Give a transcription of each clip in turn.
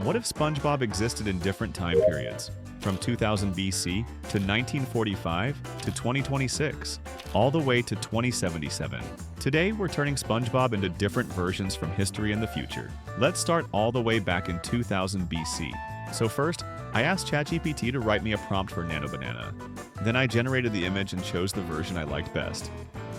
What if SpongeBob existed in different time periods? From 2000 BC to 1945 to 2026, all the way to 2077. Today, we're turning SpongeBob into different versions from history and the future. Let's start all the way back in 2000 BC. So first, I asked ChatGPT to write me a prompt for Nano Banana. Then I generated the image and chose the version I liked best.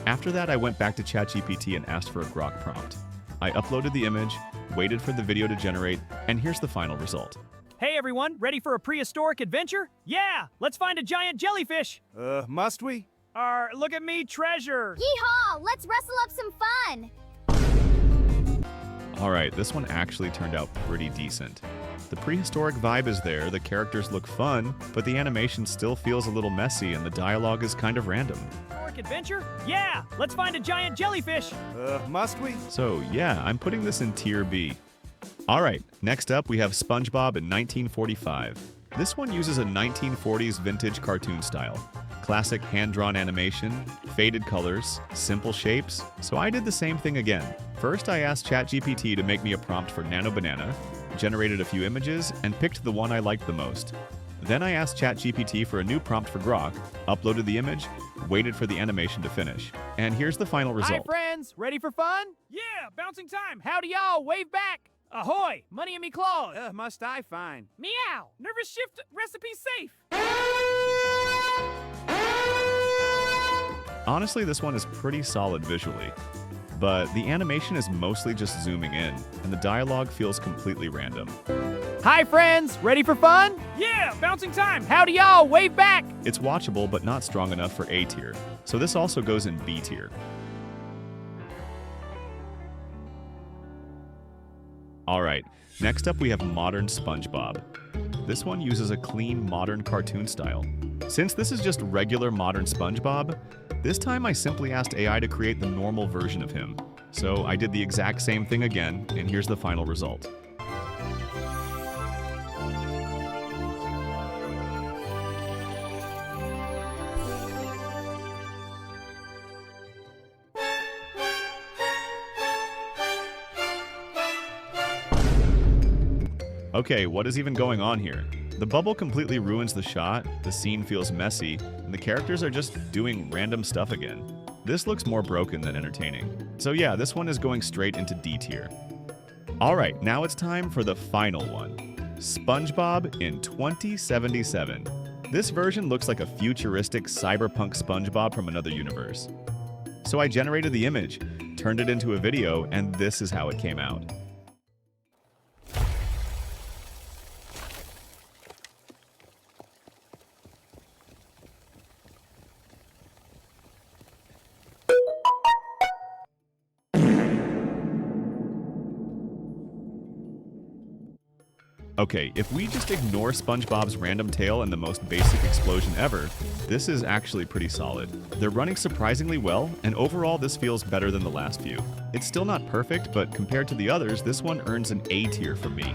After that, I went back to ChatGPT and asked for a grok prompt. I uploaded the image, waited for the video to generate, and here's the final result. Hey everyone, ready for a prehistoric adventure? Yeah, let's find a giant jellyfish. Must we? Look at me, treasure. Yeehaw! Let's wrestle up some fun! Alright, this one actually turned out pretty decent. The prehistoric vibe is there, the characters look fun, but the animation still feels a little messy and the dialogue is kind of random. Prehistoric adventure? Yeah, let's find a giant jellyfish. Must we? So yeah, I'm putting this in tier B. Alright, next up we have SpongeBob in 1945. This one uses a 1940s vintage cartoon style. Classic hand-drawn animation, faded colors, simple shapes, so I did the same thing again. First I asked ChatGPT to make me a prompt for Nano Banana, generated a few images, and picked the one I liked the most. Then I asked ChatGPT for a new prompt for grok, uploaded the image, waited for the animation to finish. And here's the final result. Hi friends, ready for fun? Yeah, bouncing time. Howdy y'all, wave back. Ahoy, money in me claws. Must I find? Meow, nervous shift, recipe safe. Honestly, this one is pretty solid visually, but the animation is mostly just zooming in, and the dialogue feels completely random. Hi friends, ready for fun? Yeah, bouncing time. Howdy y'all, wave back. It's watchable, but not strong enough for A tier, so this also goes in B tier. Alright, next up we have modern SpongeBob. This one uses a clean, modern cartoon style. Since this is just regular modern SpongeBob, this time I simply asked AI to create the normal version of him. So I did the exact same thing again, and here's the final result. Okay, what is even going on here? The bubble completely ruins the shot, the scene feels messy, and the characters are just doing random stuff again. This looks more broken than entertaining. So yeah, this one is going straight into D tier. Alright, now it's time for the final one. SpongeBob in 2077. This version looks like a futuristic cyberpunk SpongeBob from another universe. So I generated the image, turned it into a video, and this is how it came out. Okay, if we just ignore SpongeBob's random tail and the most basic explosion ever, this is actually pretty solid. They're running surprisingly well, and overall this feels better than the last few. It's still not perfect, but compared to the others, this one earns an A tier from me.